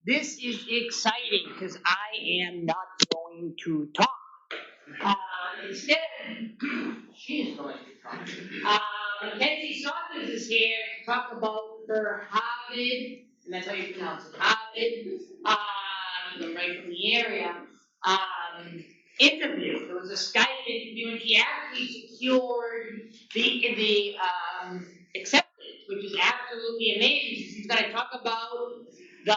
this is exciting because I am not going to talk. Instead, she is going to talk. Mackenzie Saunders is here to talk about her Harvard, and that's how you pronounce it, Harvard, right from the area, interview. It was a Skype interview, and she actually secured the acceptance, which is absolutely amazing. She's going to talk about the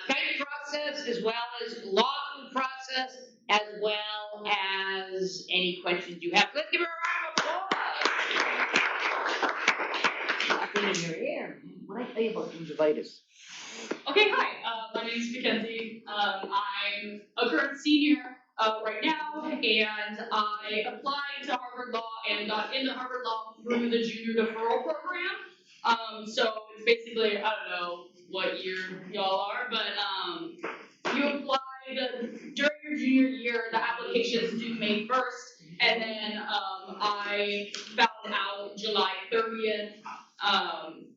Skype process as well as law school process, as well as any questions you have. Let's give her a round of applause. Nothing in your ear. What did I tell you about gingivitis? Okay, hi. My name is Mackenzie. I'm a current senior right now, and I applied to Harvard Law and got into Harvard Law through the junior deferral program. So it's basically, I don't know what year y'all are, but you apply during your junior year. The application is due May 1st, and then I found out July 30th.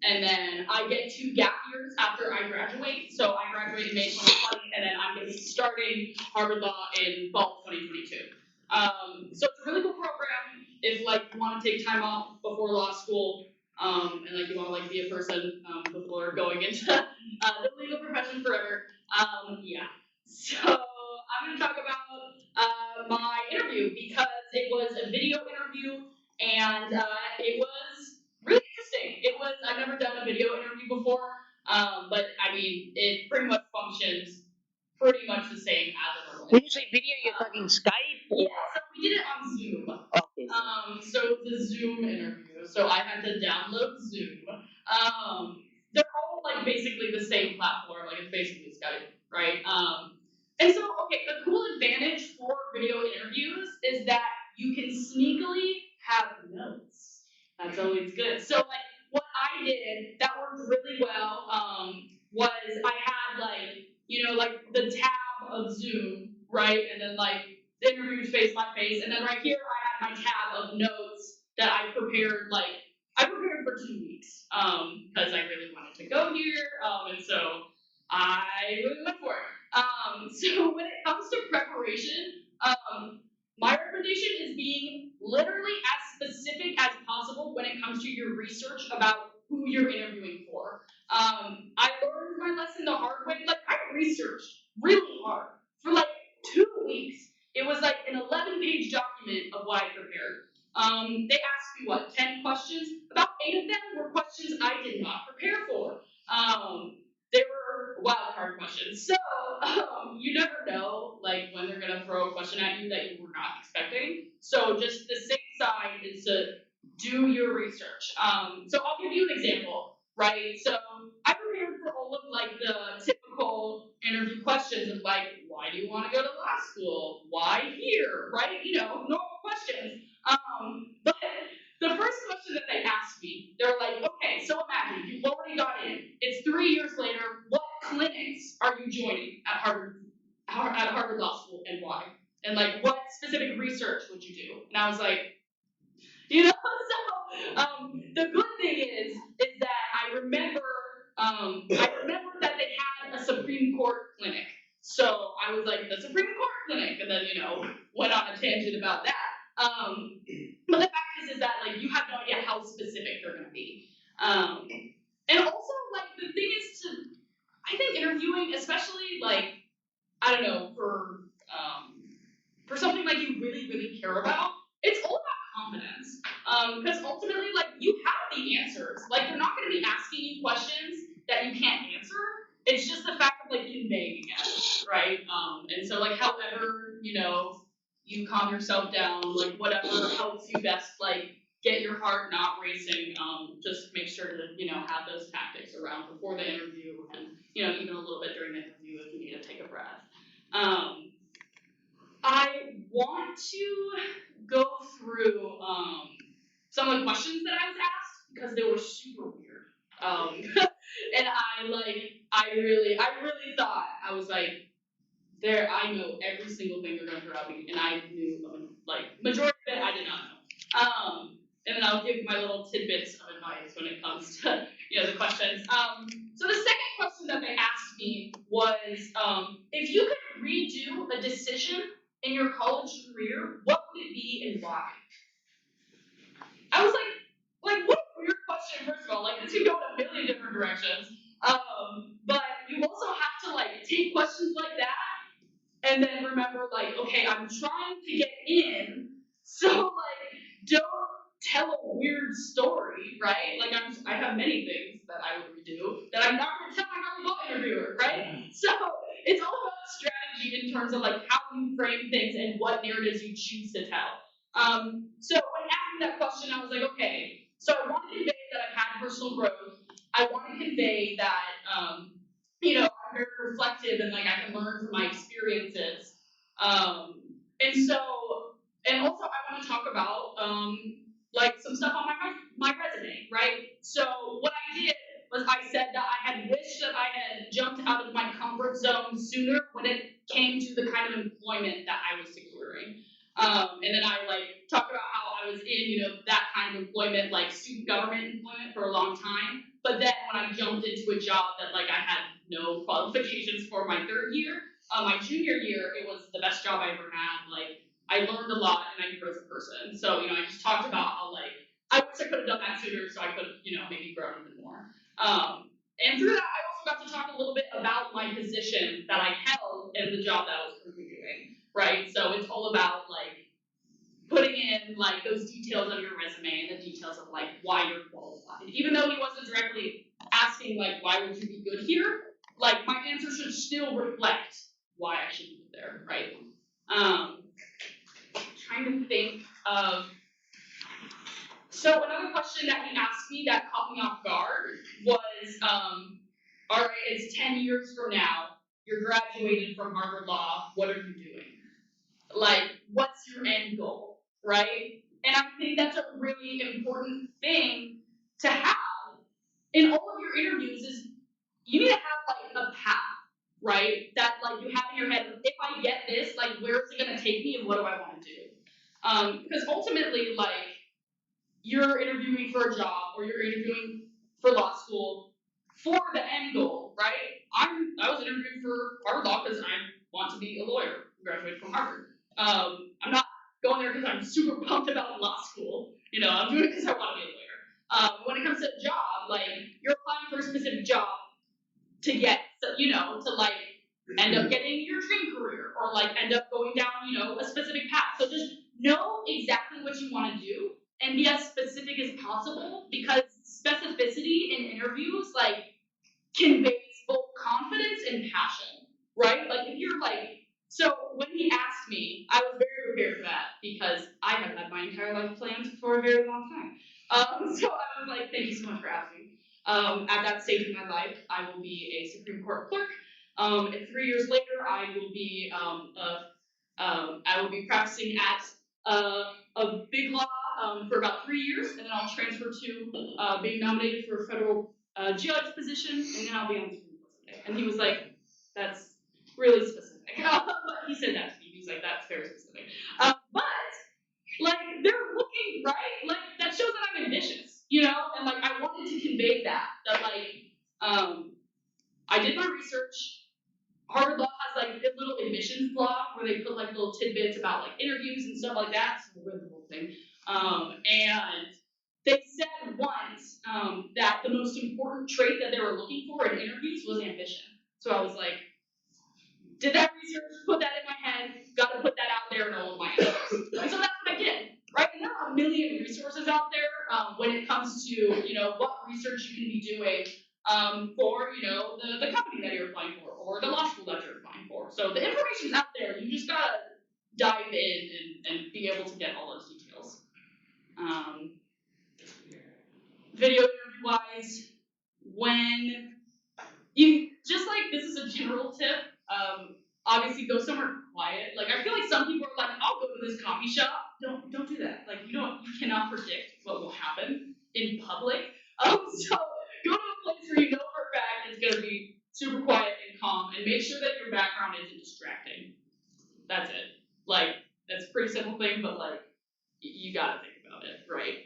And then I get 2 gap years after I graduate. So I graduate in May 2020, and then I'm going to be starting Harvard Law in fall 2022. So it's a really cool program if you want to take time off before law school, and you want to be a person before going into the legal profession forever. Yeah. So I'm going to talk about my interview because it was a video interview, and it was really interesting. I've never done a video interview before, but I mean, it pretty much functions pretty much the same as a normal. When you say video, you're talking Skype? Yeah, so we did it on Zoom. Okay. So it's a Zoom interview, so I had to download Zoom. They're all basically the same platform, it's basically Skype, right? And so, okay, the cool advantage for video interviews is that you can sneakily have notes. That's always good. So, what I did that worked really well was I had, the tab of Zoom, right? And then, the interviews face by face. And then right here, I had my tab of notes that I prepared, I prepared for 2 weeks because I really wanted to go here. And so I really went for it. So when it comes to preparation, my recommendation is being literally as specific as possible when it comes to your research about who you're interviewing for. I learned my lesson the hard way. I researched really hard for 2 weeks. It was an 11-page document of what I prepared. They asked me 10 questions. About 8 of them were questions I did not prepare for. They were wild card questions. So you never know when they're gonna throw a question at you that you were not expecting. So just the safe side is to do your research. So I'll give you an example, right? So I prepared for all of the typical interview questions of why do you want to go to law school? Why here? Right? Normal questions. But the first question that they asked me, they were okay, so imagine you've already got in. It's 3 years later. What clinics are you joining at Harvard Law School, and why? And what specific research would you do? And I was so the good thing is that I remember that they had a Supreme Court clinic. So I was the Supreme Court clinic, and then went on a tangent about that. But the fact is that you have no idea how specific they're going to be. And also the thing is I think interviewing, especially I don't know, for something you really, really care about, it's all about confidence. Because ultimately, you have the answers. They're not going to be asking you questions that you can't answer. It's just the fact of conveying it, right? And so however, you calm yourself down, whatever helps you best, get your heart not racing. Just make sure to, have those tactics around before the interview, and even a little bit during the interview if you need to take a breath. I want to go through some of the questions that I was asked because they were super weird. And I really thought I was I know every single thing they're gonna throw at me, and I knew majority of it I did not know. And then I'll give my little tidbits of advice when it comes to the questions. So the second question that they asked me was if you could redo a decision in your college career, what would it be and why? I was like, what a weird question, first of all. Like, this could go in a million different directions. But you also have to, like, take questions like that and then remember, like, okay, I'm trying to get in, so, like, don't tell a weird story, right? Like, I have many things that I would redo that I'm not going to tell my Harvard Law interviewer, right? So, it's all about strategy in terms of, like, how you frame things and what narratives you choose to tell. So when asking that question, I was like, okay, so I want to convey that I've had personal growth. I want to convey that, I'm very reflective and like I can learn from my experiences. And also I want to talk about like some stuff on my resume, right? So what I did was I said that I had wished that I had jumped out of my comfort zone sooner when it came to the kind of employment that I was securing. And then I like talked about how I was in, that kind of employment, like student government employment for a long time. But then when I jumped into a job that like I had no qualifications for my third year, my junior year, it was the best job I ever had. Like I learned a lot and I grew as a person. So, I just talked about how like I wish I could have done that sooner so I could have, maybe grown even more. And through that, I also got to talk a little bit about my position that I held in the job that I was currently doing, right? So it's all about like putting in like those details of your resume and the details of like why you're qualified. Even though he wasn't directly asking like why would you be good here, like my answer should still reflect why I should be there, right? Trying to think of. So another question that he asked me that caught me off guard was, all right, it's 10 years from now, you're graduated from Harvard Law, what are you doing? Like, what's your end goal, right? And I think that's a really important thing to have in all of your interviews is you need to have like a path, right? That like you have in your head, if I get this, like where is it gonna take me and what do I want to do? Because ultimately, like, you're interviewing for a job or you're interviewing for law school for the end goal, right? I was interviewing for Harvard Law because I want to be a lawyer, graduate from Harvard. I'm not going there because I'm super pumped about law school. I'm doing it because I want to be a lawyer. When it comes to a job, like you're applying for a specific job to get, to like end up getting your dream career or like end up going down, a specific path. So just know exactly what you want to do and be as specific as possible because specificity in interviews like conveys both confidence and passion, right? Like if you're like, so when he asked me, I was very prepared for that because I have had my entire life planned for a very long time. So I was like, thank you so much for asking. At that stage in my life, I will be a Supreme Court clerk. And 3 years later, I will be practicing at a big law for about 3 years, and then I'll transfer to being nominated for a federal judge position, and then I'll be on the Supreme Court someday. And he was like, "That's really specific." He said that to me. He was like, "That's very specific." But like they're looking right, like that shows that I'm ambitious, and like I wanted to convey that like I did my research. Harvard Law has like a little admissions blog where they put like little tidbits about like interviews and stuff like that. So I read the whole thing. And they said once that the most important trait that they were looking for in interviews was ambition. So I was like, did that research, put that in my head, got to put that out there in all of my interviews. And so that's what I did. Right? And there are a million resources out there when it comes to, what research you can be doing for, the company that you're applying for or the law school that you're applying for. So the information's out there. You just gotta dive in and be able to get all those details. Video interview wise, when you just like this is a general tip. Obviously go somewhere quiet. Like I feel like some people are like, I'll go to this coffee shop. Don't do that. Like you cannot predict what will happen in public. So go to a place where you know for a fact it's gonna be super quiet and calm, and make sure that your background isn't distracting. That's it. Like that's a pretty simple thing, but like you gotta think about it, right?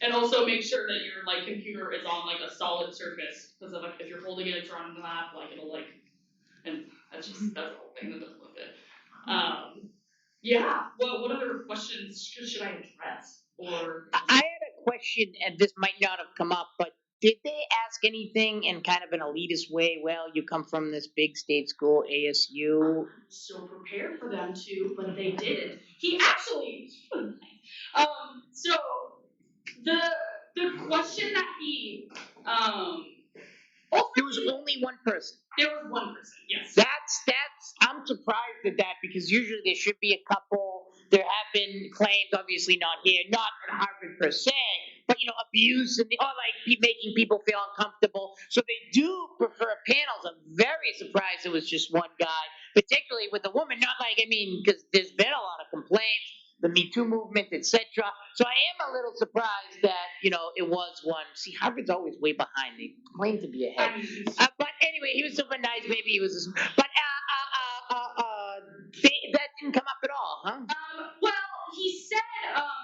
And also make sure that your computer is on like a solid surface because like if you're holding it on a lap, like it'll like And that's the whole thing that doesn't look good. Yeah. What other questions should I address? Or I had a question, and this might not have come up, but did they ask anything in kind of an elitist way? Well, you come from this big state school, ASU. So prepared for them to, but they didn't. He actually, so the question that he There was only one person. There was one person, yes. I'm surprised at that because usually there should be a couple. There have been claims, obviously not here, not at Harvard per se, but abuse or like making people feel uncomfortable. So they do prefer panels. I'm very surprised it was just one guy, particularly with a woman. Not like because there's been a lot of complaints, the Me Too movement, etc. So I am a little surprised that it was one. See, Harvard's always way behind. They claim to be ahead. But anyway, he was super nice. Maybe he was, but that didn't come up at all, huh? Well, he said,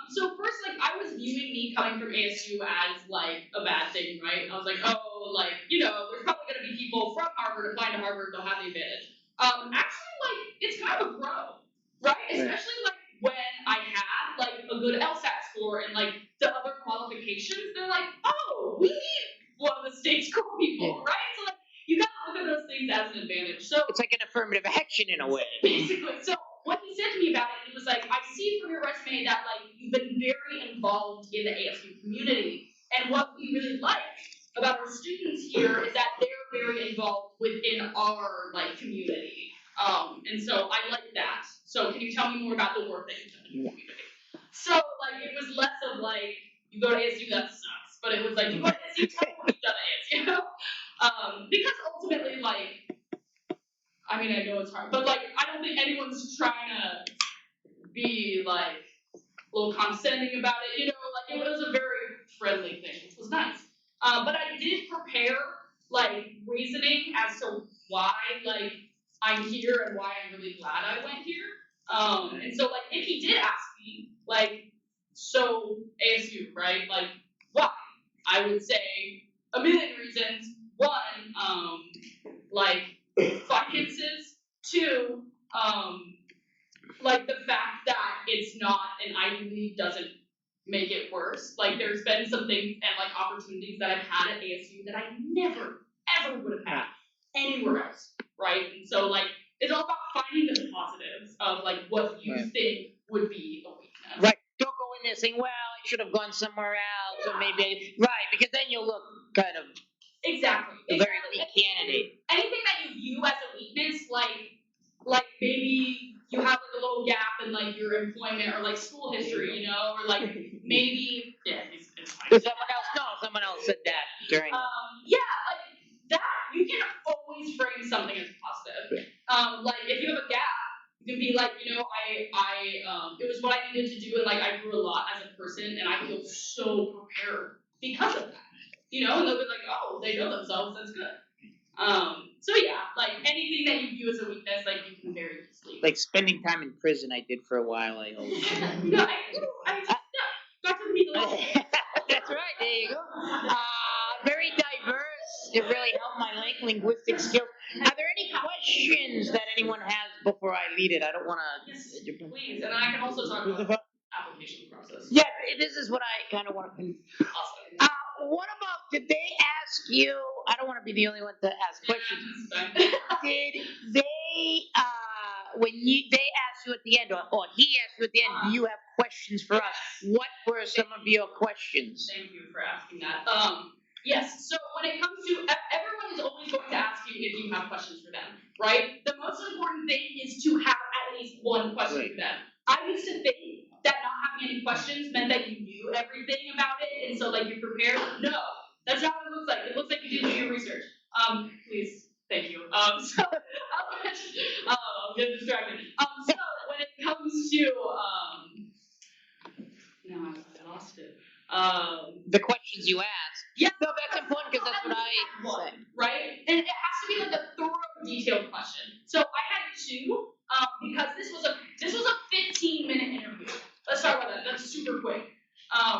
so first, like, I was viewing me coming from ASU as, like, a bad thing, right? I was like, oh, like, there's probably going to be people from Harvard applying to Harvard, they'll have the advantage. Actually, like, it's kind of a pro, right? Especially, like, when I had, like, a good LSAT score and, like, the other qualifications, they're like, oh, we need one of the state school people, right? So, like, you gotta look at those things as an advantage. So it's like an affirmative action in a way. Basically. So what he said to me about it, he was like, I see from your resume that like you've been very involved in the ASU community. And what we really like about our students here is that they're very involved within our like community. And so I like that. So can you tell me more about the work that you've done in the community? So like it was less of like you go to ASU, that sucks. But it was like you go to ASU, tell me what you've done at ASU. Because ultimately, like, I mean, I know it's hard, but like, I don't think anyone's trying to be like a little condescending about it. Like it was a very friendly thing, which was nice. But I did prepare like reasoning as to why like I'm here and why I'm really glad I went here. And so like if he did ask me like, so ASU, right? Like why? I would say a million reasons. One, like finances. Two, like the fact that it's not an Ivy League doesn't make it worse. Like there's been some things and like opportunities that I've had at ASU that I never ever would have had anywhere else, right? And so like it's all about finding the positives of like what you think would be a weakness. Right. Don't go in there saying, well, I should have gone somewhere else, or maybe because then you'll look kind of exactly a very weak candidate. Anything that you view as a weakness, like maybe you have like a little gap in like your employment or like school history, or like maybe it's fine. Someone else said that during. Like that you can always frame something as positive. Like if you have a gap, you can be like, I it was what I needed to do, and like I grew a lot as a person, and I feel so prepared because of that. And they'll be like, oh, they know themselves, that's good. So yeah, like anything that you view as a weakness, like you can very easily. Like spending time in prison, I did for a while. I hope. I got to meet a lot. That's right. There you go. Very diverse. It really helped my linguistic skills. Are there any questions that anyone has before I lead it? I don't want to. Yes, please, and I can also talk about application process. Yeah, this is what I kind of want to. Awesome. What about, did they ask you, I don't want to be the only one to ask questions. Did they, when they asked you at the end, or he asked you at the end, do you have questions for us? What were some of your questions? Thank you for asking that. Yes, so when it comes to, everyone is always going to ask you if you have questions for them, right? The most important thing is to have at least one question for them. I used to think that not having any questions meant that you knew everything about it, and so like you're prepared. No, that's not what it looks like. It looks like you didn't do your research. Please, thank you. So I'm getting distracted. So when it comes to no, I lost it. The questions you asked. Yeah, no, that's important because that's what I say. Right, and it has to be like a thorough, detailed question. So I had two. Because this was a 15-minute interview. Let's talk about that. That's super quick.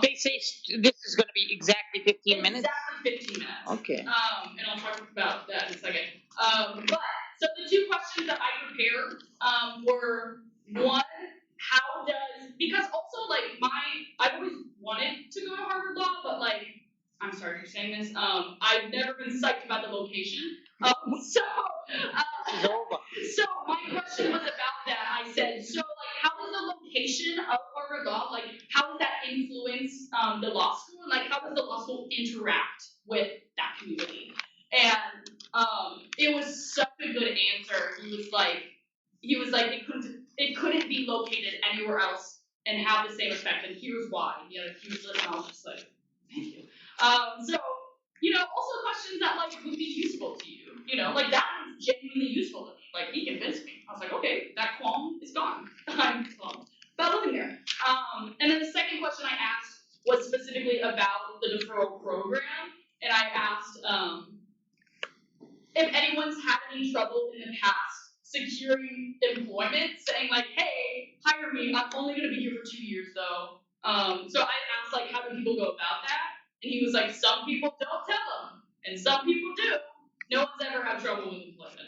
They say this is going to be exactly 15 minutes? Exactly 15 minutes. Okay. And I'll talk about that in a second. But, So the two questions that I prepared were one, how does, because also like I've always wanted to go to Harvard Law, but like, I'm sorry for saying this, I've never been psyched about the location. It's over. So my question was about that. I said, so like, how does the location of Harvard Law, like, how does that influence the law school, and like, how does the law school interact with that community? And it was such a good answer. He was like, it couldn't be located anywhere else and have the same effect. And here's why. He had a huge list, and I was just like, thank you. So also questions that like would be useful to you. Like that was genuinely useful to me. Like he convinced me. I was like, okay, that qualm is gone. I'm calm about living there. And then the second question I asked was specifically about the deferral program, and I asked if anyone's had any trouble in the past securing employment, saying like, hey, hire me. I'm only going to be here for 2 years though. So I asked like, how do people go about that? And he was like, some people don't tell them, and some people do. No one's ever had trouble with employment.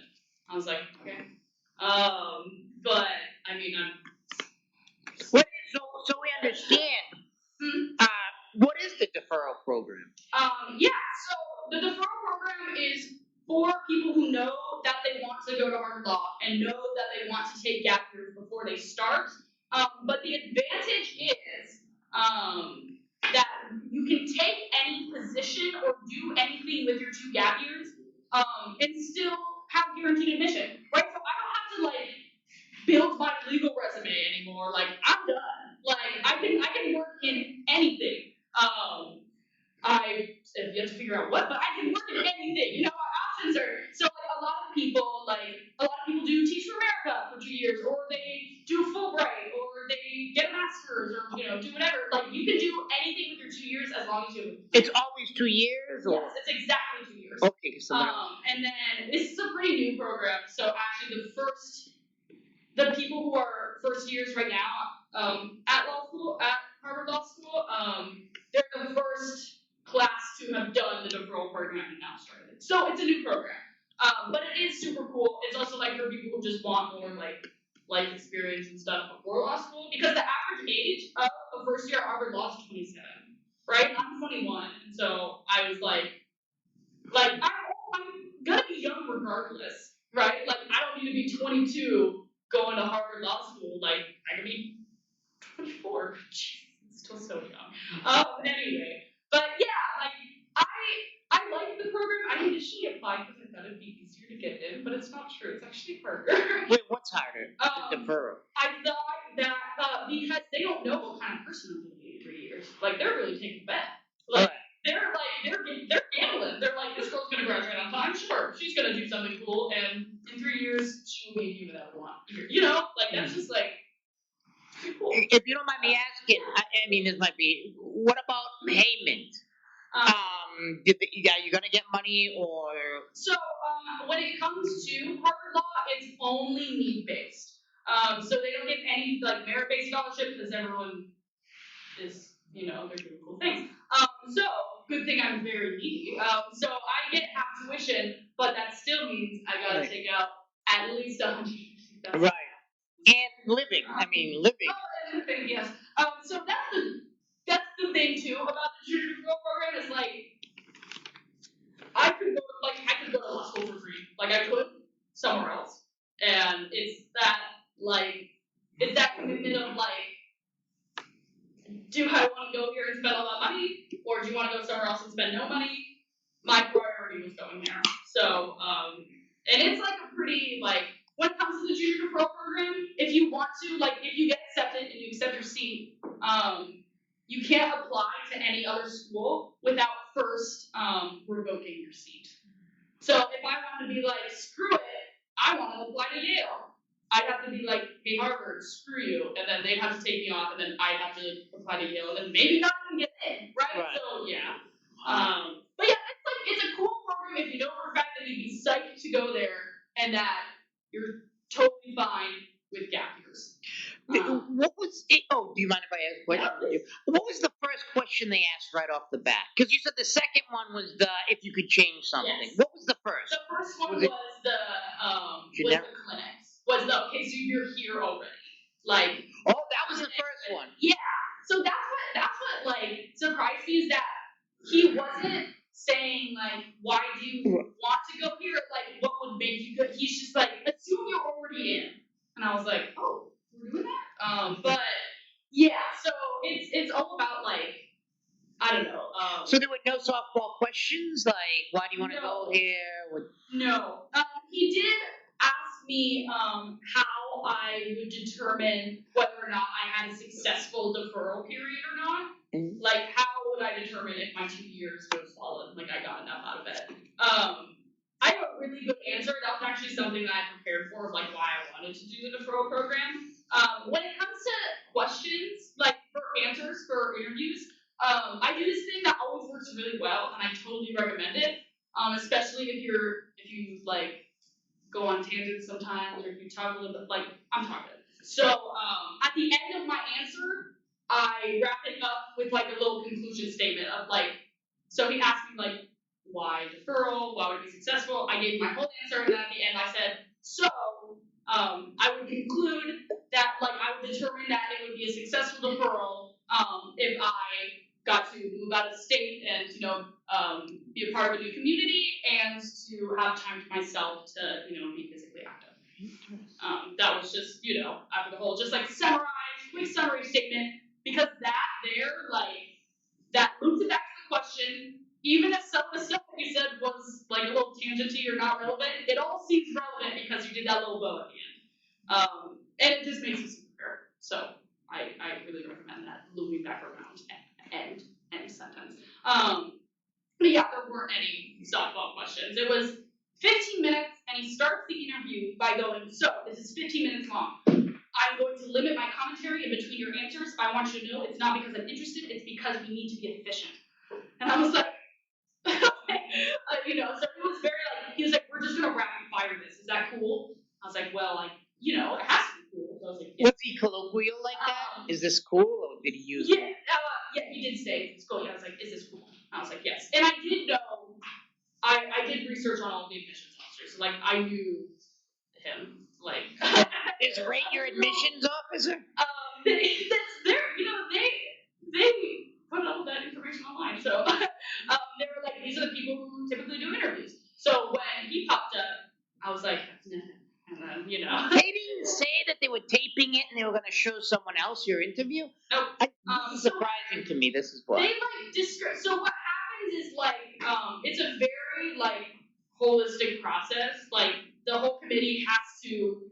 I was like, okay. But I mean, What is, so we understand. What is the deferral program? Yeah. So the deferral program is for people who know that they want to go to Harvard Law and know that they want to take gap years before they start. But the advantage is that you can take any position or do anything with your 2 gap years and still have guaranteed admission, right? So I don't have to like build my legal resume anymore. Like I'm done. Like I can work in anything. I have yet to figure out what, but I can work in anything. Our options are so like a lot of people do Teach for America for 2 years, or they do Fulbright, or they get a master's, or do whatever. Like you can do anything with your 2 years as long as you have. It's always 2 years, or yes, it's exactly 2 years. Okay, so and then this is a pretty new program. So actually, the people who are first years right now at Harvard Law School, they're the first class to have done the deferral program and now started. So it's a new program, but it is super cool. It's also like for people who just want more like life experience and stuff before law school, because the average age of a first year at Harvard Law is 27, right? I'm 21, and so I was like I'm gonna be young regardless, right? Like I don't need to be 22 going to Harvard Law School. Like I could be 24. Jeez, it's still so young. Anyway, but yeah, like I like the program. I initially applied because I thought it'd be easier to get in, but it's not true. It's actually harder. Wait, what's harder? The deferral. I thought that because they don't know what kind of person I'm gonna be in 3 years. Like they're really taking a bet. Like they're gambling. They're like, this girl's gonna graduate on time. Sure, she's gonna do something cool, and in 3 years she'll be a human that one. Like that's just like. Cool. If you don't mind me asking, I mean, this might be. What about payment? Are you gonna get money or? So when it comes to Harvard Law, it's only need based. So they don't get any like merit based scholarship because everyone is they're doing cool things. So good thing I'm very needy. So I get half tuition, but that still means I gotta take out at least $150,000. Right. And living. Living. Oh, and living, yes. So that's the thing too about the junior degree program is like I could go to law school for free. Like I could somewhere else. And it's that commitment of like, do I want to go here and spend all that money? Or do you want to go somewhere else and spend no money? My priority was going there. So and it's like a pretty like when it comes to the junior deferral program, if you want to, like if you get accepted and you accept your seat, you can't apply to any other school without first revoking your seat. So if I want to be like, screw it, I want to apply to Yale, I'd have to be like, hey Harvard, screw you, and then they'd have to take me off, and then I'd have to apply to Yale, and then maybe not even get in, right? So yeah. But yeah, it's a cool program if you know for a fact that you'd be psyched to go there and that you're totally fine with gap years. What was it? Oh, do you mind if I ask a question? Yeah, What was the first question they asked right off the bat? Because you said the second one was the if you could change something. Yes. What was the first? The first one Was was, it the clinics. Was the okay? So you're here already. Like, oh, that was the first one. Yeah. So that's what like surprised me is that he wasn't saying like why do you want to go here? Like what would make you go? He's just like assume you're already in. And I was like, oh, we're doing that. But yeah. So it's all about like I don't know. So there were no softball questions like why do you want to go here? No. He did ask me how I would determine whether or not I had a successful deferral period or not. Mm-hmm. Like, how would I determine if my 2 years were solid? Like, I got enough out of it. I have a really good answer. That was actually something that I prepared for, of like why I wanted to do the deferral program. When it comes to questions, like for answers for interviews, I do this thing that always works really well, and I totally recommend it. Especially if you like go on tangents sometimes, or if you talk a little bit like I'm talking. So at the end of my answer, I wrap it up with like a little conclusion statement of like, so he asked me like, why deferral? Why would it be successful? I gave my whole answer, and then at the end I said, so I would conclude that like I would determine that it would be a successful deferral if I got to move out of state and be a part of a new community and to have time to myself to be physically active. That was just after the whole just like quick summary statement, because that there like that loops it back to the question. Even if some of the stuff that you said was like a little tangenty or not relevant, it all seems relevant because you did that little bow at the end. And it just makes it super. So I really recommend that looping back around end sentence. But yeah, there weren't any softball questions. It was 15 minutes, and he starts the interview by going, so this is 15 minutes long. I'm going to limit my commentary in between your answers. I want you to know it's not because I'm interested, it's because we need to be efficient. And I was like, okay. So it was very like, he was like, we're just going to rapid fire this. Is that cool? I was like, well, like, it has to be cool. So I was like, yeah. Was he colloquial like that? Is this cool, or did he use yeah, he did say it's cool. Yeah, I was like, is this cool? I was like, yes. And I did know, I did research on all the admissions officers. So, like, I knew him. Like, is Ray your admissions officer? That's their, they put all that information online. So, they were like, these are the people who typically do interviews. So when he popped up, I was like, nah. And then, They didn't say that they were taping it and they were going to show someone else your interview? Nope. This is surprising to me. This is why. They like so what happens is like it's a very like holistic process. Like the whole committee has to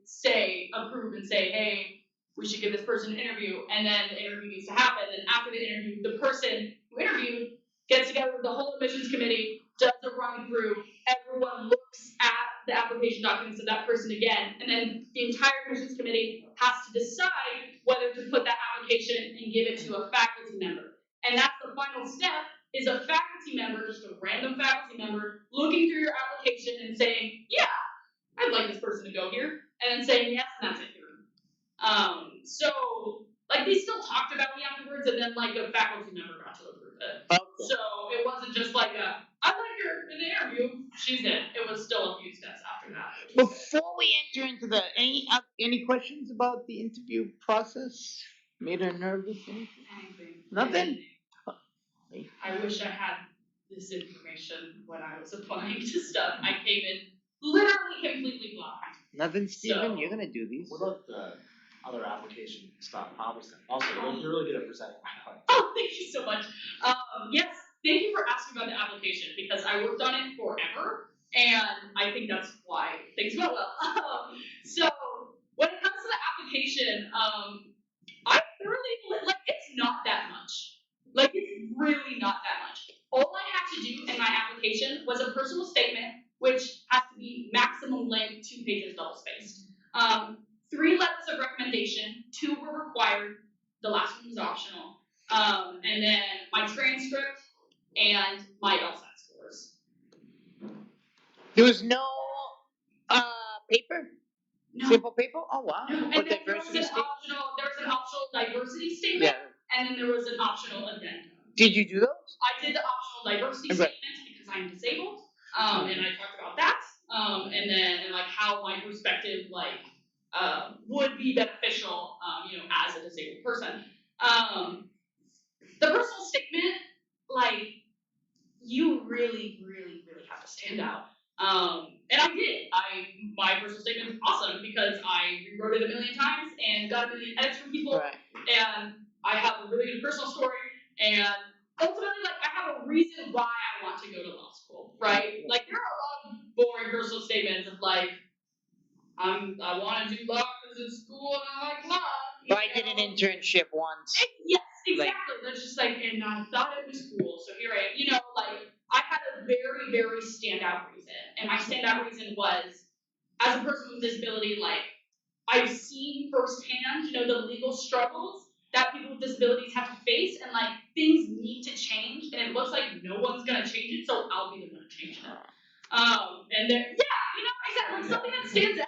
approve and say, hey, we should give this person an interview, and then the interview needs to happen. And after the interview, the person who interviewed gets together with the whole admissions committee, does a run through, everyone looks at the application documents of that person again, and then the entire admissions committee has to decide whether to put that application and give it to a faculty member. And that's the final step, is a faculty member, just a random faculty member, looking through your application and saying, yeah, I'd like this person to go here, and then saying yes, and that's it. So like they still talked about me afterwards, and then like a faculty member got to approve it. Okay. So it wasn't just like I like her in the interview, she's in. It was still a few steps after that. Before we enter into the any questions about the interview process? Made her nervous? Anything? Nothing. I wish I had this information when I was applying to stuff. I came in literally completely blind. Nothing, Stephen. You're gonna do these. What about the other application stuff? Also, you're really good at presenting. Oh, thank you so much. Yes, thank you for asking about the application, because I worked on it forever, and I think that's why things went well. So when it comes to the application, I thoroughly like it's not that much. Like it's really not that much. All I had to do in my application was a personal statement, which has to be maximum length, 2 pages double spaced. 3 letters of recommendation, 2 were required, the last one was optional. And then my transcript and my LSAT scores. There was no paper? No. Simple people? Oh wow. No. And Or then there was diversity an statement? optional diversity statement, and then there was an optional addendum. Did you do those? I did the optional diversity Right. statement because I'm disabled, and I talked about that, and like how my perspective would be beneficial, as a disabled person. The personal statement, like, you really, really, really have to stand out. And I did. My personal statement is awesome because I rewrote it a million times and got a million edits from people. Right. And I have a really good personal story. And ultimately, like, I have a reason why I want to go to law school, right? Like, there are a lot of boring personal statements of like, I want to do law because it's school and I like law. But I did an internship once. Yes, exactly. That's just like, and I thought it was cool, so here I am. Like, I had a very, very standout reason. And my standout reason was, as a person with disability, like, I've seen firsthand, the legal struggles that people with disabilities have to face, and like, things need to change, and it looks like no one's gonna change it, so I'll be the one to change it. And then, exactly, like something that stands out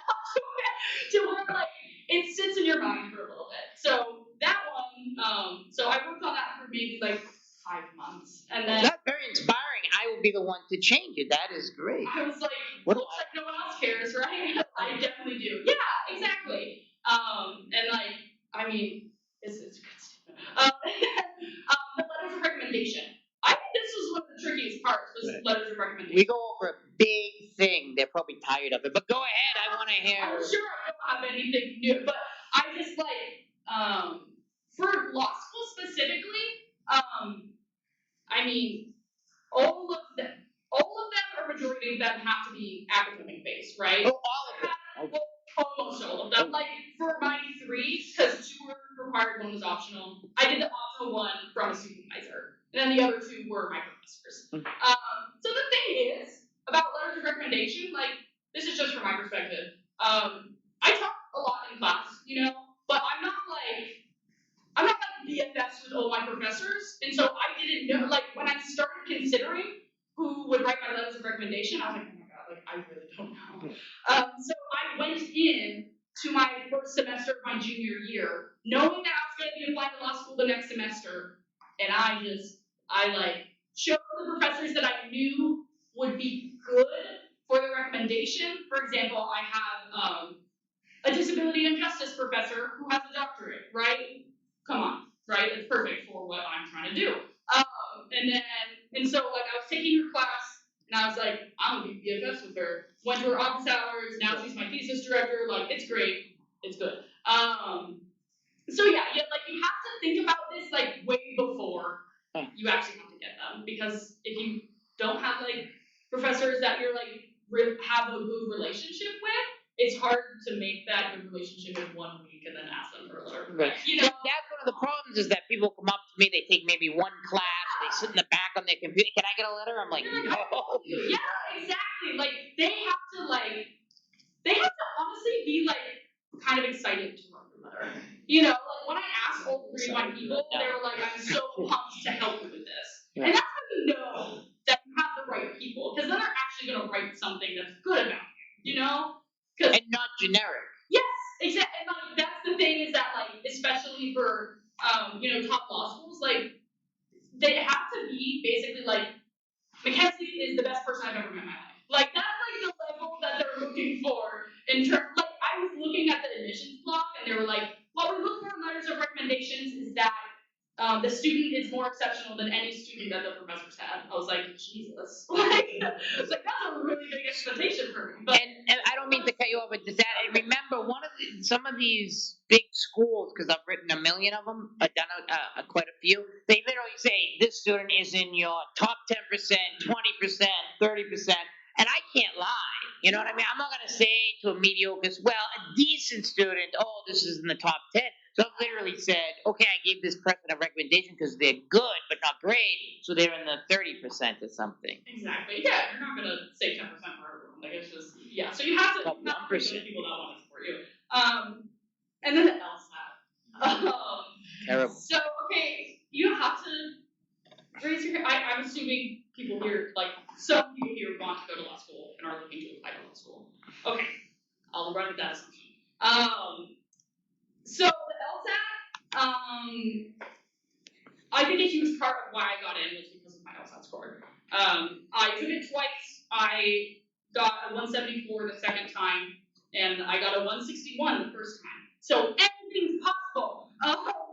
to where, like, it sits in your mind for a little bit. So that one, so I worked on that for maybe like 5 months, and then That's very inspiring. I will be the one to change it. That is great. I was like, What looks like no one else cares, right? I definitely do. Yeah, exactly. And like, I mean, it's a good statement. The letters of recommendation. I think this was one of the trickiest parts, was Right. letters of recommendation. We go over a big thing. They're probably tired of it. But go ahead. I want to hear. I'm sure I don't have anything new, but I just like, for law school specifically, I mean, all of them, or majority of them have to be academic based, right? Oh, all of them. Well, almost all of them. Like, for my 3, because 2 were required, 1 was optional, I did the optional one from a supervisor. And then the other 2 were my professors. So the thing is, about letters of recommendation, like, this is just from my perspective. I talk a lot in class, but I'm not like BFFs with all my professors. And so I didn't know, like, when I started considering who would write my letters of recommendation, I was like, oh my God, like, I really don't know. So I went in to my first semester of my junior year, knowing that I was going to be applying to law school the next semester, and I chose the professors that I knew would be good for the recommendation. For example, I have a disability and justice professor who has a doctorate, right? Come on, right? It's perfect for what I'm trying to do. And so like I was taking her class, and I was like, I'm gonna be BFFs with her. Went to her office hours. Now she's my thesis director. Like, it's great. It's good. So yeah, like, you have to think about this like way before you actually have to get them, because if you don't have like professors that you're like have a good relationship with, it's hard to make that good relationship in 1 week and then ask them for a letter. Right. That's one of the problems, is that people come up to me, they take maybe one class, they sit in the back on their computer. Can I get a letter? I'm like, no. Yeah, exactly. Like, they have to honestly be like kind of excited to write the letter. Like, when I asked all 3 of my people, they were like, I'm so pumped to help you with this. Yeah. And that's how you know that you have the right people, because then they're actually going to write something that's good about you, And not generic. Yes, exactly. And like, that's the thing, is that like, especially for top law schools, like, they have to be basically like, Mackenzie is the best person I've ever met in my life. Like, that's like the level that they're looking for in terms. Like, I was looking at the admissions blog, and they were like, what we look for in letters of recommendations is that the student is more exceptional than any student that the professors had. I was like, Jesus. Like, it's like, that's a really big expectation for me. But And I don't mean to cut you off, but just that, and remember, some of these big schools, because I've written a million of them, I've done quite a few, they literally say, this student is in your top 10%, 20%, 30%, and I can't lie. You know what I mean? I'm not going to say to a mediocre, well, a decent student, oh, this is in the top 10. So I've literally said, okay, I gave this person a recommendation because they're good, but not great, so they're in the 30% or something. Exactly. Yeah, you're not gonna say 10% for everyone. Like, it's just, yeah. So you have to About 1%. people that want to support you. And then the LSAT. Terrible. So okay, you have to raise your hand. I'm assuming people here, like, some people here want to go to law school and are looking to apply to law school. Okay, I'll run with that assumption. So the LSAT, I think a huge part of why I got in was because of my LSAT score. I took it twice. I got a 174 the second time, and I got a 161 the first time. So anything's possible.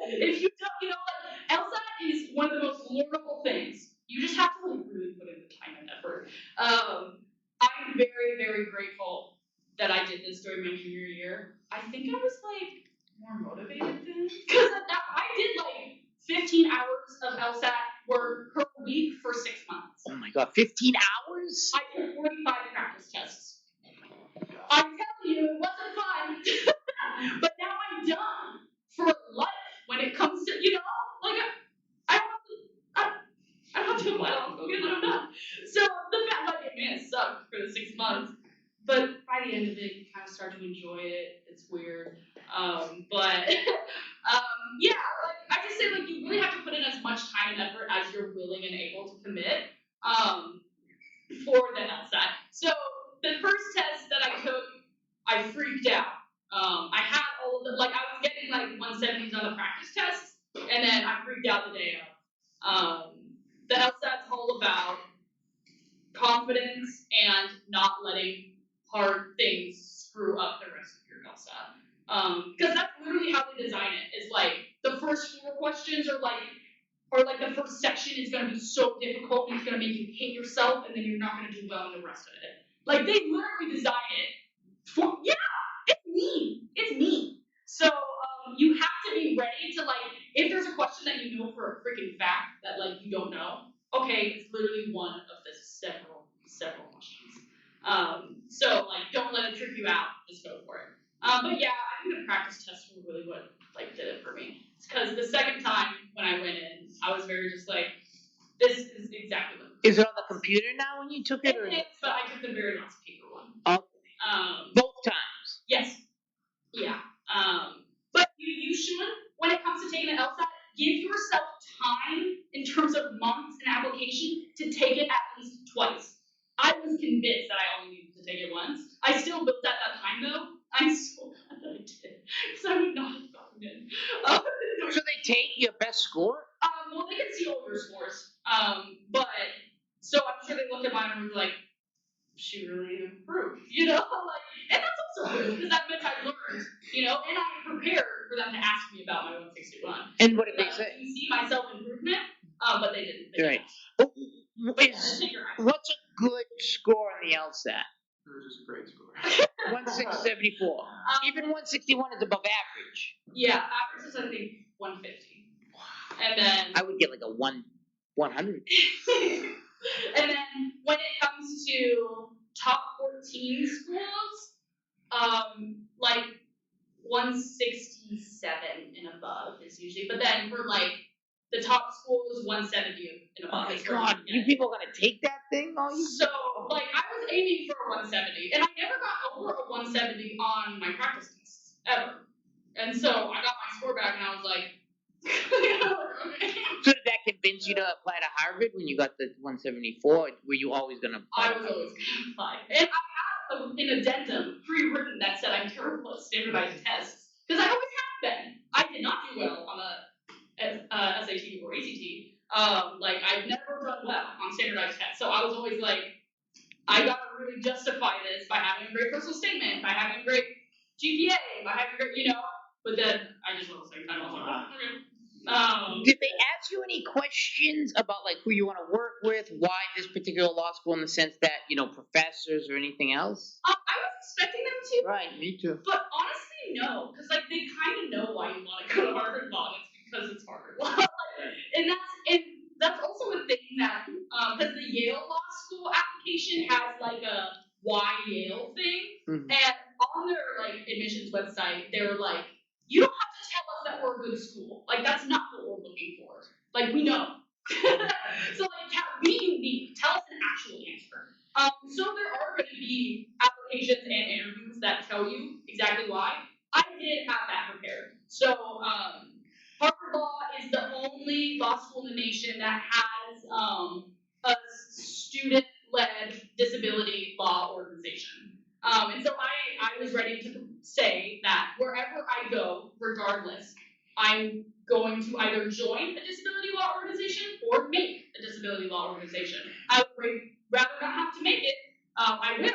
If you don't, like LSAT is one of the most learnable things. You just have to like really put in the time and effort. I'm very, very grateful that I did this during my junior year. I think I was like more motivated then because I did like 15 hours of LSAT work per week for 6 months. Oh my god, 15 hours? I did 45 practice tests. I'm telling you, it wasn't fun. But now I'm done for life when it comes to, like I don't have to apply all again, I don't know. So the fact like it sucked for the 6 months. But by the end of it, you kind of start to enjoy it. It's weird. But yeah, like I just say like you really have to put in as much time and effort as you're willing and able to commit for the LSAT. So the first test that I took, I freaked out. I had all of the like I was getting like 170s on the practice test, and then I freaked out the day of. The LSAT's all about confidence and not letting hard things screw up the rest of your LSAT. Because that's literally how they design it. Is like the first 4 questions are like, or like the first section is going to be so difficult and it's going to make you hate yourself, and then you're not going to do well in the rest of it. Like they literally design it for it's mean. It's mean. So you have to be ready to like if there's a question that you know for a freaking fact that like you don't know. Okay, it's literally one of the several questions. So like don't let it trick you out. Just go for it. But yeah, I think the practice tests were really what like did it for me. It's because the second time when I went in, I was very just like, this is exactly what. Is it on the computer now when you took it? It is, but I took the very last paper one. Oh. Both times. Yes. Yeah. But you should, when it comes to taking the LSAT, give yourself time in terms of months and application to take it at least twice. I was convinced that I only needed to take it once. I still built at that time though. I'm so glad that I did, because I would not have gotten in. So they take your best score? Well, they can see all your scores. But so I'm sure they looked at mine and were like, she really improved, like, and that's also good because that meant I learned, and I prepared for them to ask me about my 161. And what did they say? You see my self improvement, but they didn't. Right. What's a good score on the LSAT? It was just a great score. 1674. Even 161 is above average. Yeah, average is I think 150. And then I would get like a 100. And then when it comes to top 14 schools, like 167 and above is usually. But then for like the top schools, 170 and above. Oh my god, you people are gonna take that thing? So like I was aiming for a 170, and I never got over a 170 on my practice tests ever. And so I got my score back, and I was like. So did that convince you to apply to Harvard when you got the 174? Were you always going to apply? I was always going to apply. And I had an addendum pre-written that said I'm terrible at standardized tests. Because I always have been. I did not do well on a SAT or ACT. Like, I've never done well on standardized tests. So I was always like, I got to really justify this by having a great personal statement, by having a great GPA, by having a great, But then I just was like, I was like, okay. Did they ask you any questions about like who you want to work with, why this particular law school, in the sense that professors or anything else? I was expecting them to. Right, me too. But honestly, no, because like they kind of know why you want to go to Harvard Law. It's because it's Harvard Law, and that's also a thing that because the Yale Law School application has like a why Yale thing, and on their like admissions website, they were like, you don't have to tell us that we're a good school. Like, that's not what we're looking for. Like, we know. So, like, be unique. Tell us an actual answer. So there are going to be applications and interviews that tell you exactly why. I did have that prepared. So, Harvard Law is the only law school in the nation that has a student-led disability law organization. And so I was ready to say that wherever I go, regardless, I'm going to either join a disability law organization or make a disability law organization. I would rather not have to make it. I will,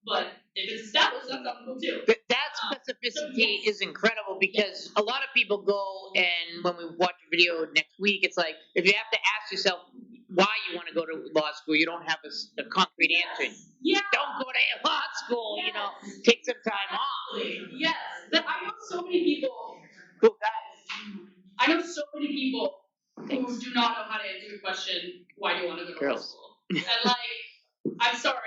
but if it's established, that's cool too. That specificity is incredible because a lot of people go and when we watch a video next week, it's like if you have to ask yourself why you want to go to law school, you don't have a concrete answer. Yeah. Don't go to law school, take some time off. Yes. I know so many people. Cool guys. I know so many people who do not know how to answer the question, why do you want to go to law school? And I'm sorry,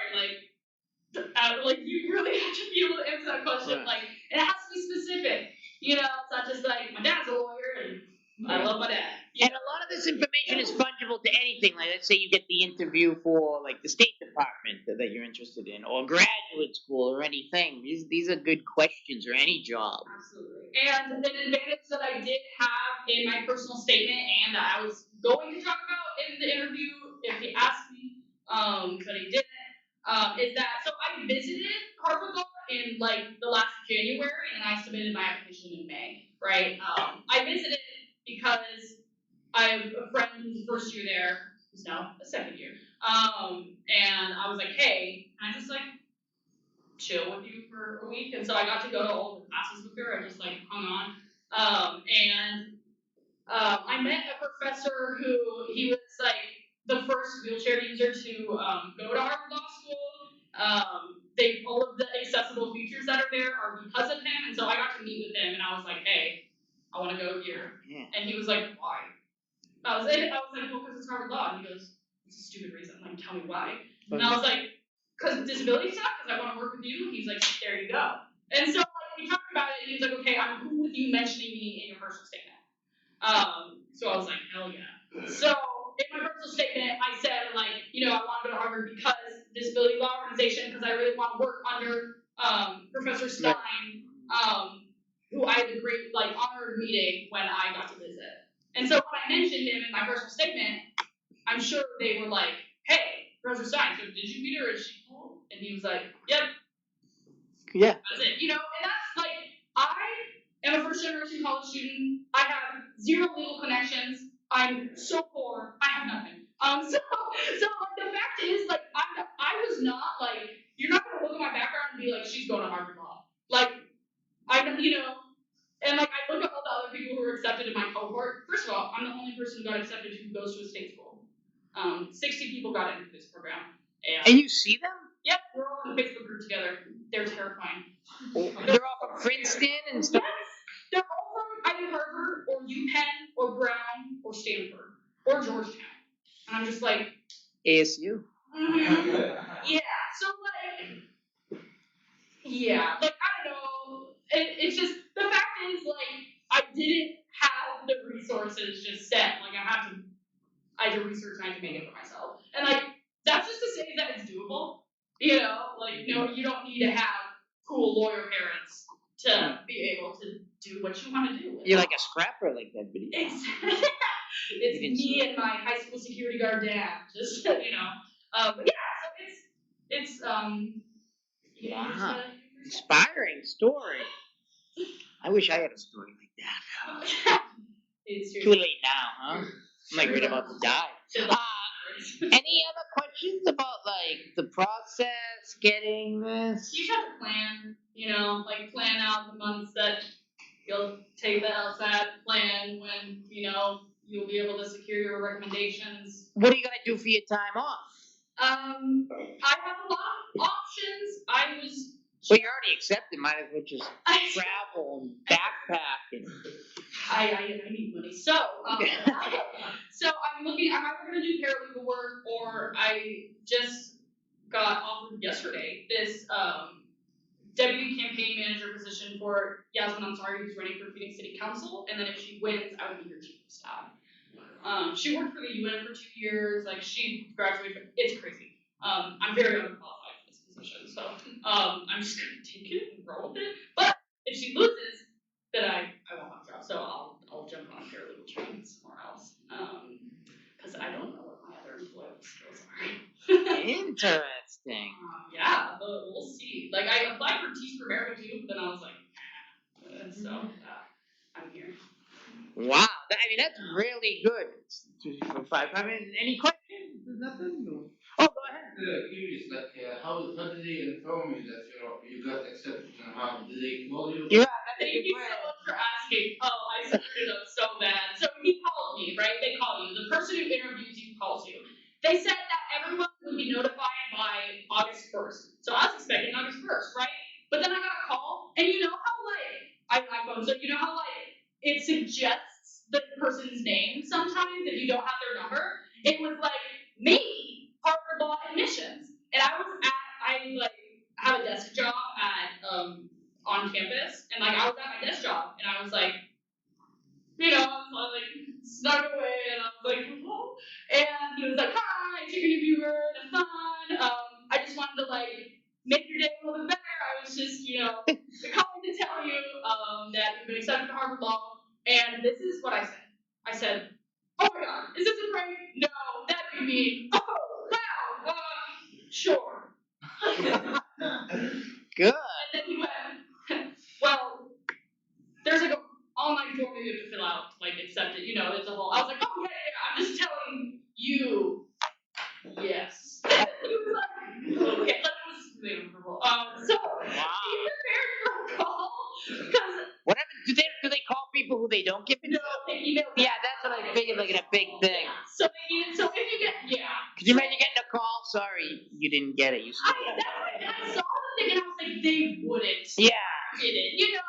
you really have to be able to answer that question. It has to be specific. It's not just like my dad's a lawyer and I love my dad. And a lot of this information is fungible to anything. Like, let's say you get the interview for the State Department that you're interested in, or graduate school, or anything. These are good questions for any job. Absolutely. And an advantage that I did have in my personal statement, and that I was going to talk about in the interview if he asked me, but he didn't, is that so I visited Harvard Law in the last January, and I submitted my application in May. Right. I visited because I have a friend who's a first year there, who's now a second year. And I was like, hey, can I just chill with you for a week? And so I got to go to all the classes with her. I just hung on. I met a professor who he was the first wheelchair user to go to Harvard Law School. All of the accessible features that are there are because of him, and so I got to meet with him, and I was like, hey, I want to go here. Yeah. And he was like, why? I was like, well, because it's Harvard Law. And he goes, it's a stupid reason. Tell me why. And I was like, because disability stuff, because I want to work with you. And he's like, there you go. And so we talked about it, and he was like, okay, I'm cool with you mentioning me in your personal statement. So I was like, hell yeah. So in my personal statement, I said, I want to go to Harvard because disability law organization, because I really want to work under Professor Stein, who I had a great, honored meeting when I got to visit. And so when I mentioned him in my personal statement, I'm sure they were like, hey, Professor Stein, so did you meet her? Is she cool? And he was like, yep. Yeah. That's it. And that's I am a first generation college student. I have zero legal connections. I'm so poor. I have nothing. So the fact is, I was not you're not gonna look at my background and be like, she's going to Harvard Law. And I look at all the other people who were accepted in my cohort. First of all, I'm the only person who got accepted who goes to a state school. 60 people got into this program. And you see them? Yep, we're all in a Facebook group together. They're terrifying. They're all from Princeton and stuff? Yes, they're all from either Harvard or UPenn or Brown or Stanford or Georgetown. And I'm just like... ASU. Yeah, so yeah, I don't know. It's just, the fact is, I didn't have the resources just set. I had to research and I had to make it for myself. And, that's just to say that it's doable. You don't need to have cool lawyer parents to be able to do what you want to do. You're like a scrapper like that video. Exactly. It's me and my high school security guard dad. Just, yeah, so it's wow. Inspiring story. I wish I had a story like that. It's too late now, huh? I'm right about to die. Any other questions about the process, getting this? You have to plan, plan out the months that you'll take the LSAT, plan when, you'll be able to secure your recommendations. What are you gonna do for your time off? I have a lot of options. Well, you're already accepted. Might as well just travel and backpack and. I need money. So I'm looking. I'm either going to do paralegal work, or I just got offered yesterday this deputy campaign manager position for Yasmin Ansari, who's running for Phoenix City Council. And then if she wins, I would be her chief of staff. She worked for the UN for 2 years. She graduated. It's crazy. I'm very underqualified for this position, so I'm just going to take it and roll with it. But if she loses, then I won't have a job, so I'll jump on a paralegal train somewhere else. Because I don't know what my other employable skills are. Interesting. thing. Yeah, but we'll see. Like I applied for Teach for America too, but then I was like, so I'm here. Wow, that's really good. 2 for 5. Any questions? Nothing? Oh, go ahead. Curious, how did they inform you that you got accepted and how did they call you? Yeah, Thank you so much for asking. Oh, I screwed it up so bad. So he called me, right? They call you. The person who interviews you calls you. They said that everyone would be notified by August 1st. So I was expecting August 1st, right? But then I got a call, and you know how I have an iPhone, so you know how it suggests the person's name sometimes if you don't have their number? It was like me, Harvard Law admissions. And I have a desk job at on campus, and I was at my desk job, and I was like, I was like snuck away, and I was like, hello. And he was like, hi, it's your interviewer, and fun. I just wanted to make your day a little bit better. I was just, calling to tell you that you've been accepted to Harvard Law. And this is what I said. I said, oh my God, is this a prank? No, that'd be me. Oh, wow, sure. Good. And then he went, well, there's an online form you have to fill out to accept it. It's a whole. I was like, oh yeah, I'm just telling you, yes. He was like, okay, that was really uncomfortable. So be prepared for a call because. What happened? Do they call people who they don't give it? No, they email. Yeah, that's what I figured, a big thing. Yeah. So if you get Could you imagine getting a call? Sorry, you didn't get it. You still got it. And I saw the thing and I was like, they wouldn't. Yeah. Did it?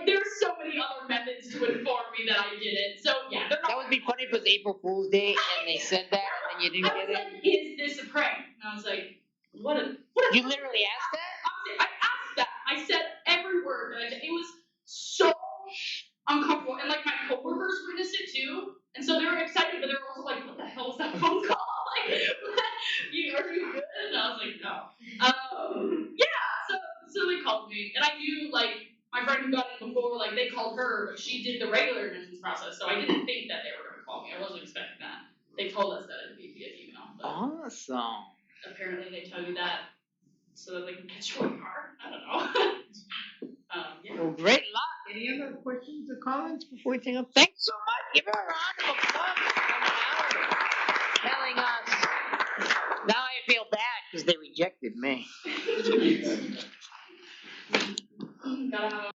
There's so many other methods to inform me that I did it. So yeah, they're not. That would be funny if it was April Fool's Day and they said that and then you didn't get it. I was like, is this a prank? And I was like, what a. You literally asked that? I asked that. I said every word that I did. It was so uncomfortable. And my coworkers witnessed it too. And so they were excited, but they were also like, what the hell was that phone call? Are you good? And I was like, no. Yeah, so they called me. And I knew, my friend who got in before, they called her, but she did the regular admissions process. So I didn't think that they were going to call me. I wasn't expecting that. They told us that it would be via email. But awesome. apparently they tell you that so that they can get you a car. I don't know. Yeah. Well, great luck. Any other questions or comments before we take up? Thanks so much. Give her a round of applause for coming out, telling us. Now I feel bad because they rejected me. Gotta have